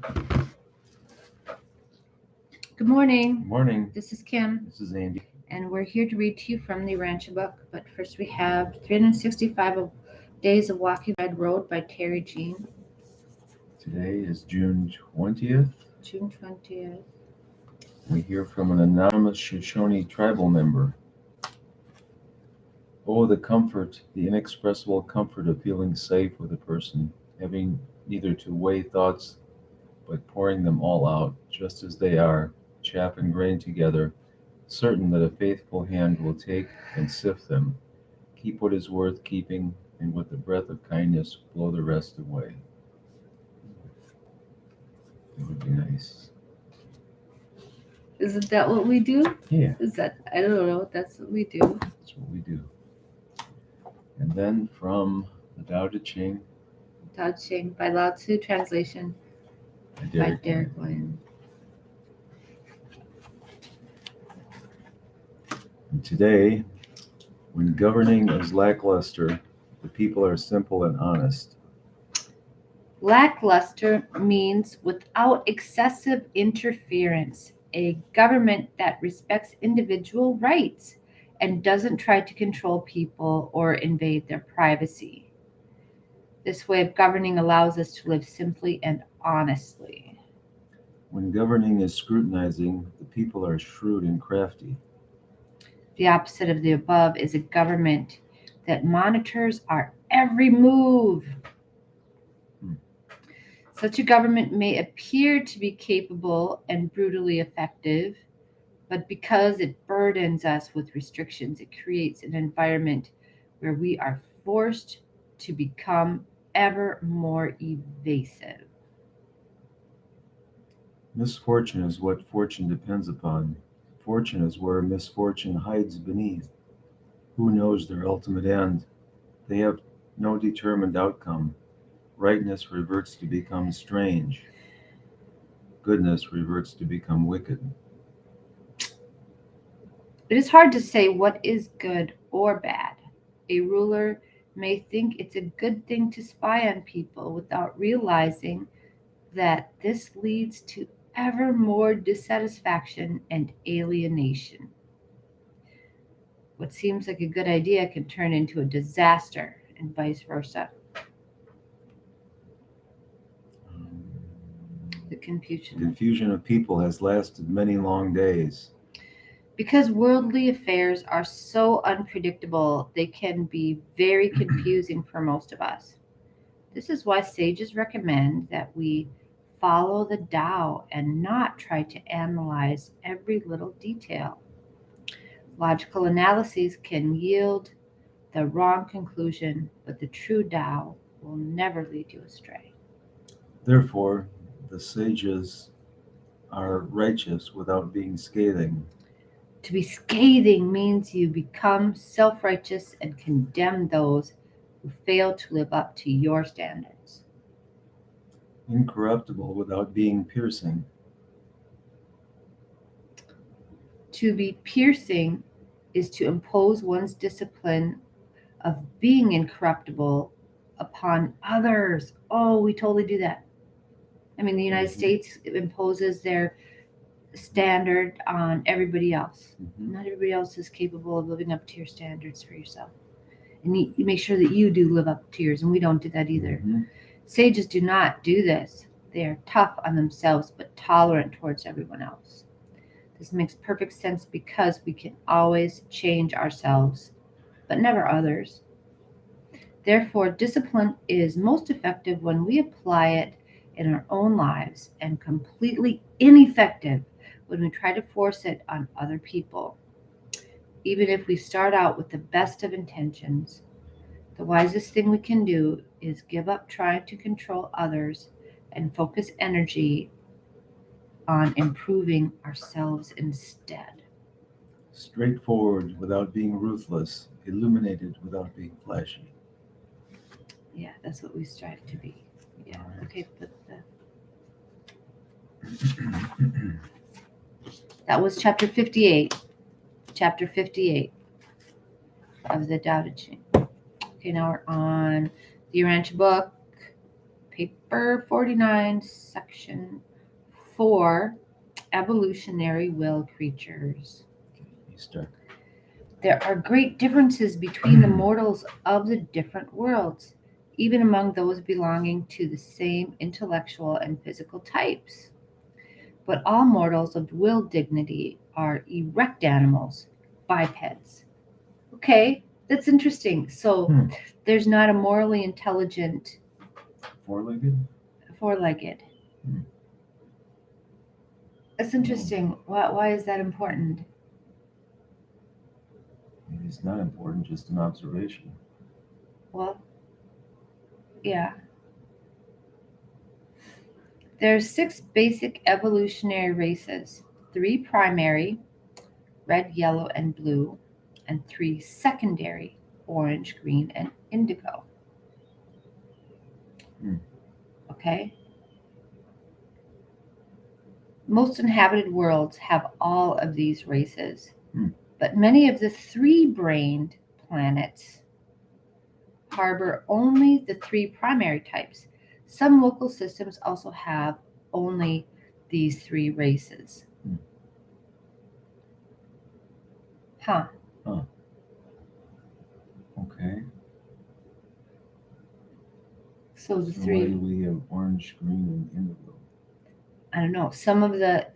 Good morning. Good morning. This is Kim, This is Andy. and we're here to read to you from the Urantia book. But first, we have 365 Days of Walking Red Road by Terry Jean, Today is June 20th. June 20th. We hear from an anonymous Shoshone tribal member. Oh, the comfort, the inexpressible comfort of feeling safe with a person, having neither to weigh thoughts but pouring them all out, just as they are, chaff and grain together, certain that a faithful hand will take and sift them, keep what is worth keeping, and with the breath of kindness blow the rest away. It would be nice. Isn't that what we do? Yeah, I don't know. That's what we do. that's what we do. And then from the Tao Te Ching Tao Te Ching by Lao Tzu, translation by Derek Lynn. And today, when governing is lackluster, the people are simple and honest. Lackluster means without excessive interference, a government that respects individual rights and doesn't try to control people or invade their privacy. This way of governing allows us to live simply and honestly. When governing is scrutinizing, the people are shrewd and crafty. The opposite of the above is a government that monitors our every move. Such a government may appear to be capable and brutally effective, but because it burdens us with restrictions, it creates an environment where we are forced to become ever more evasive. Misfortune is what fortune depends upon. Fortune is where misfortune hides beneath. Who knows their ultimate end? They have no determined outcome. Rightness reverts to become strange. Goodness reverts to become wicked. It is hard to say what is good or bad. A ruler may think it's a good thing to spy on people without realizing that this leads to ever more dissatisfaction and alienation. What seems like a good idea can turn into a disaster, and vice versa. The Confusion of people has lasted many long days. Because worldly affairs are so unpredictable, they can be very confusing for most of us. This is why sages recommend that we follow the Tao and not try to analyze every little detail. Logical analyses can yield the wrong conclusion, but the true Tao will never lead you astray. Therefore, the sages are righteous without being scathing. To be scathing means you become self righteous and condemn those who fail to live up to your standards. Incorruptible without being piercing. To be piercing is to impose one's discipline of being incorruptible upon others. Oh, we totally do that. I mean, the United States imposes their standard on everybody else. Not everybody else is capable of living up to your standards for yourself. And you make sure that you do live up to yours, and we don't do that either. Sages do not do this. They are tough on themselves but tolerant towards everyone else. This makes perfect sense because we can always change ourselves, but never others. Therefore, discipline is most effective when we apply it in our own lives and completely ineffective when we try to force it on other people. Even if we start out with the best of intentions, the wisest thing we can do is give up trying to control others and focus energy on improving ourselves instead. Straightforward without being ruthless, illuminated without being flashy. Yeah, that's what we strive to be. Yeah. Okay, that was chapter 58. Chapter 58 of the Tao Te Ching. Okay, now we're on the Urantia book, paper 49, section 4, evolutionary will creatures. You start. There are great differences between the mortals of the different worlds, even among those belonging to the same intellectual and physical types. But all mortals of will dignity are erect animals, bipeds. Okay, that's interesting. So there's not a morally intelligent Four-legged? four-legged. Hmm. That's interesting. Why is that important? Maybe it's not important, just an observation. Well, yeah. There are 6 basic evolutionary races, 3 primary, red, yellow, and blue, and 3 secondary, orange, green, and indigo. Hmm. Okay? Most inhabited worlds have all of these races, but many of the 3-brained planets harbor only the 3 primary types. Some local systems also have only these 3 races. Huh. Okay. So the So 3. why do we have orange, green, and indigo? I don't know. Some of the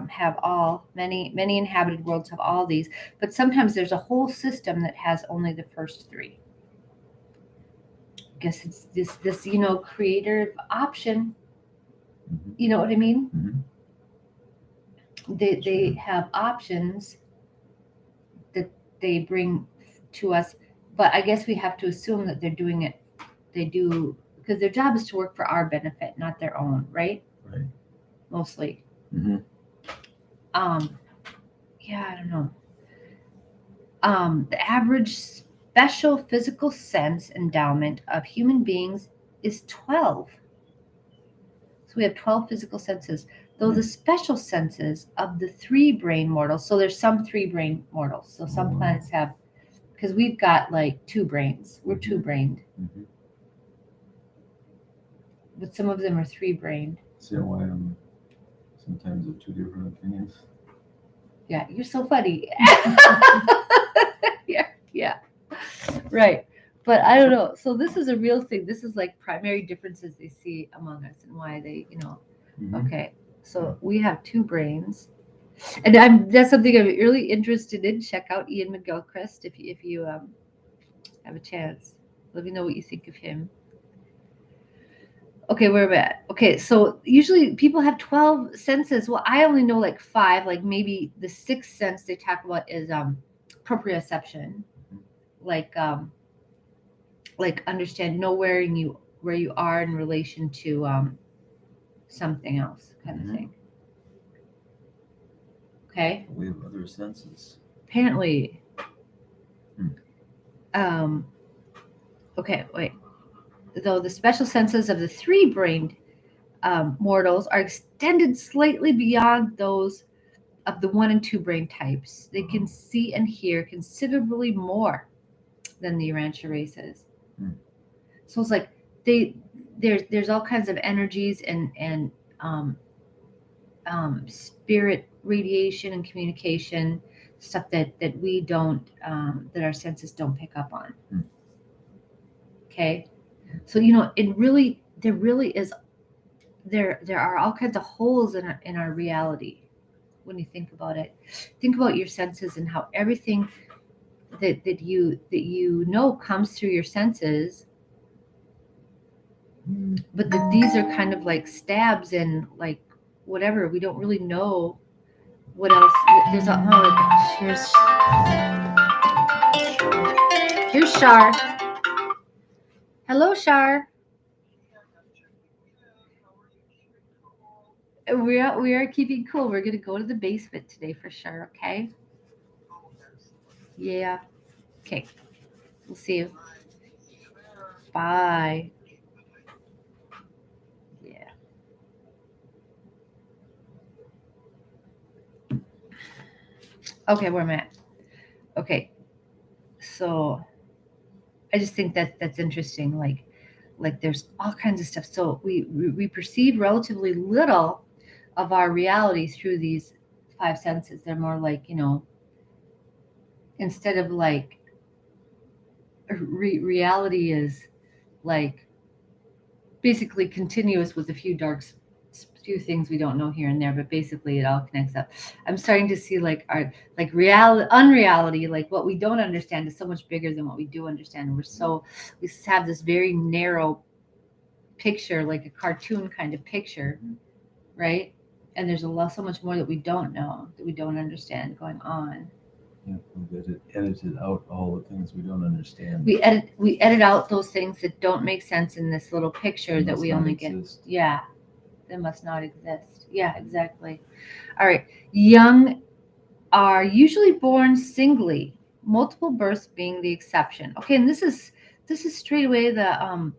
have all. Many inhabited worlds have all these, but sometimes there's a whole system that has only the first 3. I guess it's this creative option. Mm-hmm. You know what I mean? Mm-hmm. They have options that they bring to us, but I guess we have to assume that they're doing it. They do because their job is to work for our benefit, not their own, right? Right. Mostly. Mm-hmm. Yeah, I don't know. The average special physical sense endowment of human beings is 12. So we have 12 physical senses. Though the special senses of the 3-brain mortals, so there's some 3-brain mortals. So some planets have, because we've got like 2 brains. We're 2-brained. Mm-hmm. But some of them are 3-brained. See why I'm sometimes of 2 different opinions? Yeah, you're so funny. yeah. Right. But I don't know. So this is a real thing. This is like primary differences they see among us and why they, Mm-hmm. Okay. So we have 2 brains. And that's something I'm really interested in. Check out Ian McGilchrist if you have a chance. Let me know what you think of him. Okay, where am I at? Okay, so usually people have 12 senses. Well, I only know like 5. Like maybe the 6th sense they talk about is proprioception, like understand know where you are in relation to something else kind of thing. Okay. We have other senses. Apparently. Okay, wait. Though the special senses of the 3-brained mortals are extended slightly beyond those of the 1 and 2-brain types, they can see and hear considerably more than the Urantia races. So it's like there's all kinds of energies and spirit radiation and communication stuff that we don't that our senses don't pick up on. Okay, so there really is there are all kinds of holes in our reality when you think about it. Think about your senses and how everything that you know comes through your senses, but that these are kind of like stabs in like whatever we don't really know what else. There's a oh gosh, here's Shar. Hello, Shar. We are keeping cool. We're gonna go to the basement today for sure. Okay. Yeah. Okay. We'll see you. Bye. Yeah. Okay, where am I at? Okay. So I just think that's interesting. Like like there's all kinds of stuff. So we perceive relatively little of our reality through these five senses. They're more like, instead of like reality is like basically continuous with a few few things we don't know here and there, but basically it all connects up. I'm starting to see like our like unreality, like what we don't understand is so much bigger than what we do understand. We have this very narrow picture, like a cartoon kind of picture, right? And there's so much more that we don't know, that we don't understand going on. Yeah, we've edited out all the things we don't understand. We edit out those things that don't make sense in this little picture They that must we not only exist. get. Yeah, they must not exist. Yeah, exactly. All right. Young are usually born singly, multiple births being the exception. Okay, and this is straight away the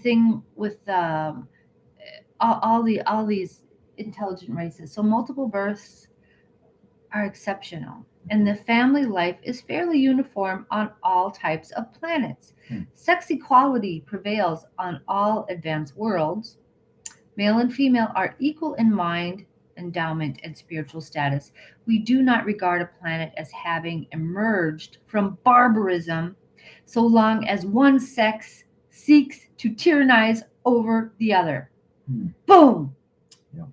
thing with all these intelligent races. So multiple births are exceptional, and the family life is fairly uniform on all types of planets. Hmm. Sex equality prevails on all advanced worlds. Male and female are equal in mind, endowment, and spiritual status. We do not regard a planet as having emerged from barbarism so long as one sex seeks to tyrannize over the other. Hmm. Boom! Yeah.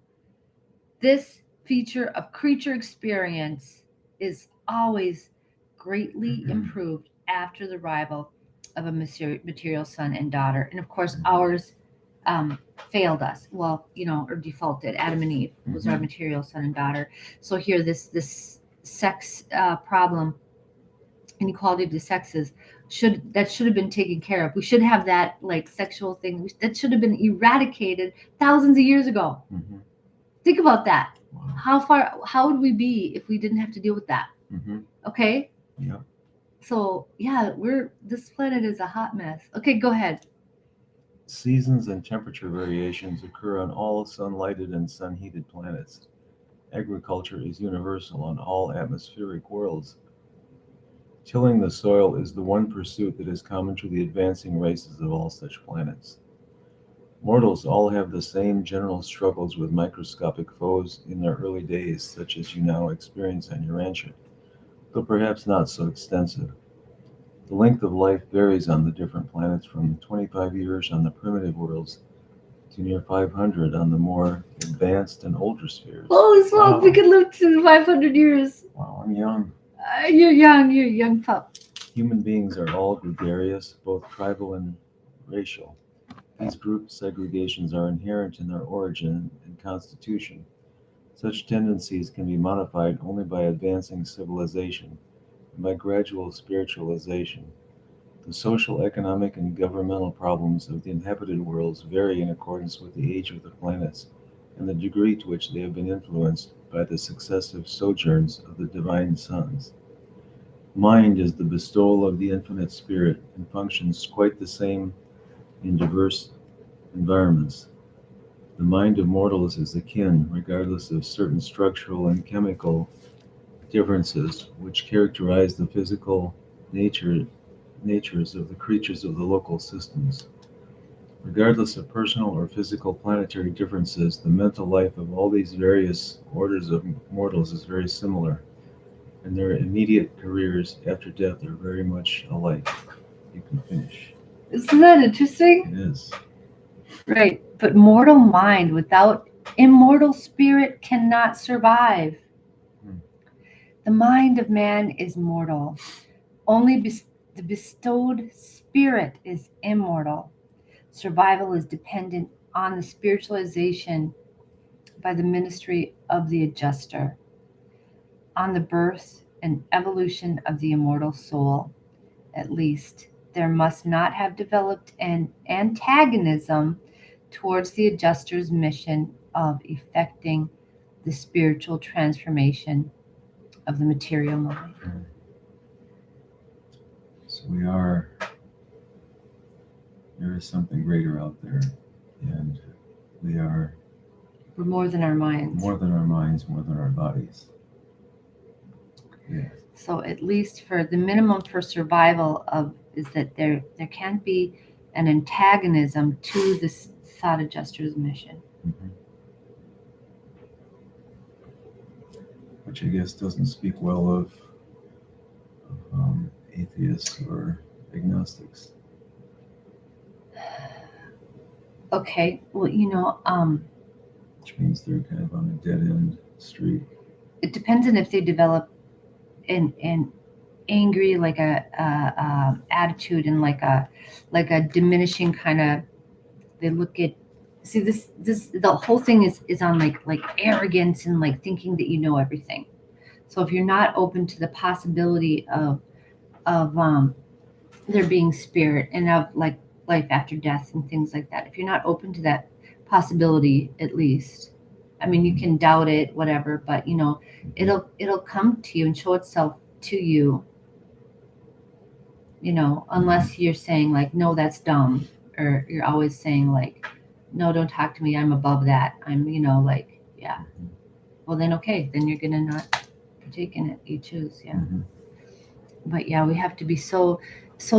This feature of creature experience is always greatly improved after the arrival of a material son and daughter. And of course, ours um, failed us. Well, or defaulted. Adam and Eve was our material son and daughter. So here, this sex problem, inequality of the sexes, should have been taken care of. We should have that like sexual thing that should have been eradicated thousands of years ago. Mm-hmm. Think about that. Wow. How would we be if we didn't have to deal with that? Mm-hmm. Okay? Yeah. So, yeah, this planet is a hot mess. Okay, go ahead. Seasons and temperature variations occur on all sun-lighted and sun-heated planets. Agriculture is universal on all atmospheric worlds. Tilling the soil is the one pursuit that is common to the advancing races of all such planets. Mortals all have the same general struggles with microscopic foes in their early days, such as you now experience on Urantia, though perhaps not so extensive. The length of life varies on the different planets from 25 years on the primitive worlds to near 500 on the more advanced and older spheres. Holy smoke, we Wow. could live to 500 years. Wow, I'm young. You're a young pup. Human beings are all gregarious, both tribal and racial. These group segregations are inherent in their origin and constitution. Such tendencies can be modified only by advancing civilization and by gradual spiritualization. The social, economic, and governmental problems of the inhabited worlds vary in accordance with the age of the planets and the degree to which they have been influenced by the successive sojourns of the divine sons. Mind is the bestowal of the infinite spirit and functions quite the same in diverse environments. The mind of mortals is akin, regardless of certain structural and chemical differences which characterize the physical natures of the creatures of the local systems. Regardless of personal or physical planetary differences, the mental life of all these various orders of mortals is very similar, and their immediate careers after death are very much alike. You can finish. Isn't that interesting? It is. Right. But mortal mind without immortal spirit cannot survive. Hmm. The mind of man is mortal. Only the bestowed spirit is immortal. Survival is dependent on the spiritualization by the ministry of the adjuster, on the birth and evolution of the immortal soul. At least there must not have developed an antagonism towards the adjuster's mission of effecting the spiritual transformation of the material mind. So there is something greater out there, and we are We're more than our minds. more than our minds, more than our bodies. Yeah. So at least for the minimum for survival of is that there can't be an antagonism to this thought adjuster's mission. Mhm. Which I guess doesn't speak well of atheists or agnostics. Okay, well, Which means they're kind of on a dead end street. it depends on if they develop an angry, like a attitude, and like a diminishing kind of. They look at, see, this the whole thing is on like arrogance and like thinking that you know everything. So if you're not open to the possibility of there being spirit and of like life after death and things like that, if you're not open to that possibility, at least, I mean, you can doubt it, whatever, but it'll come to you and show itself to you, unless you're saying like, no, that's dumb, or you're always saying like, no, don't talk to me, I'm above that, I'm, like, yeah. Well, then, okay, then you're gonna not partake in it. You choose, yeah. Mhm. But yeah, we have to be so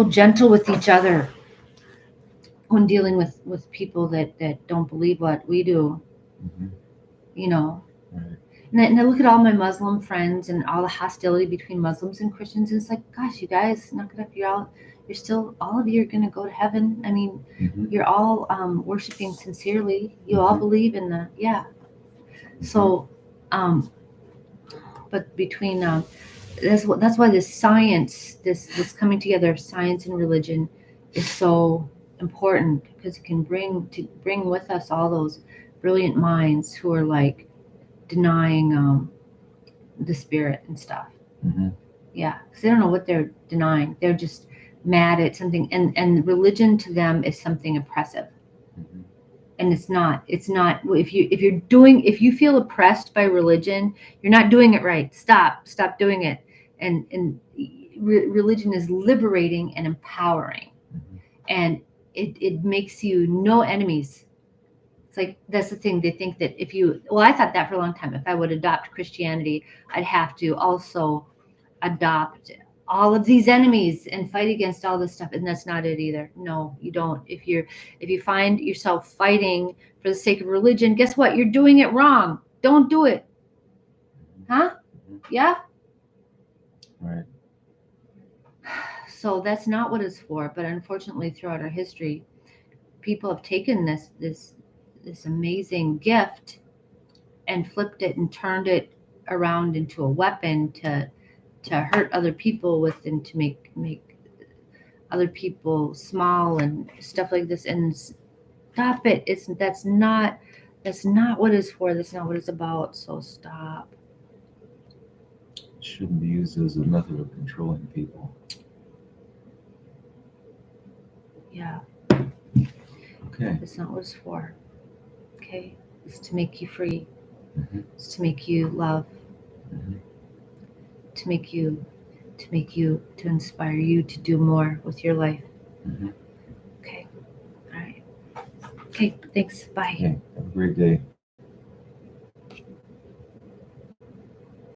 gentle with each other when dealing with people that don't believe what we do, Mhm. you know. Right. And I look at all my Muslim friends and all the hostility between Muslims and Christians, and it's like, gosh, you guys, knock it up. You're still, all of you are gonna go to heaven. I mean, Mhm. you're all worshiping sincerely. You all Mhm. believe in the, yeah. So, but between that's why this science, this coming together of science and religion, is so important, because it can bring with us all those brilliant minds who are like denying the spirit and stuff. Mhm. Yeah, because they don't know what they're denying. They're just mad at something, and religion to them is something oppressive. Mhm. And it's not, if you feel oppressed by religion, you're not doing it right. Stop doing it. And religion is liberating and empowering, Mhm. and it makes you no enemies. It's like, that's the thing, they think that if you, well, I thought that for a long time, if I would adopt Christianity, I'd have to also adopt all of these enemies and fight against all this stuff, and that's not it either. No, you don't. If you find yourself fighting for the sake of religion, guess what, you're doing it wrong. Don't do it. Huh? Mhm. Yeah. Right. So that's not what it's for. But unfortunately, throughout our history, people have taken this amazing gift and flipped it and turned it around into a weapon to hurt other people with, and to make other people small and stuff like this. And stop it. It's that's not what it's for. That's not what it's about. So stop. It shouldn't be used as a method of controlling people. Yeah, Okay. that's not what it's for. Okay, it's to make you free. Mhm. It's to make you love. Mhm. To make you to inspire you to do more with your life. Mhm. Okay. All right. Okay. Thanks. Bye. Okay. Have a great day.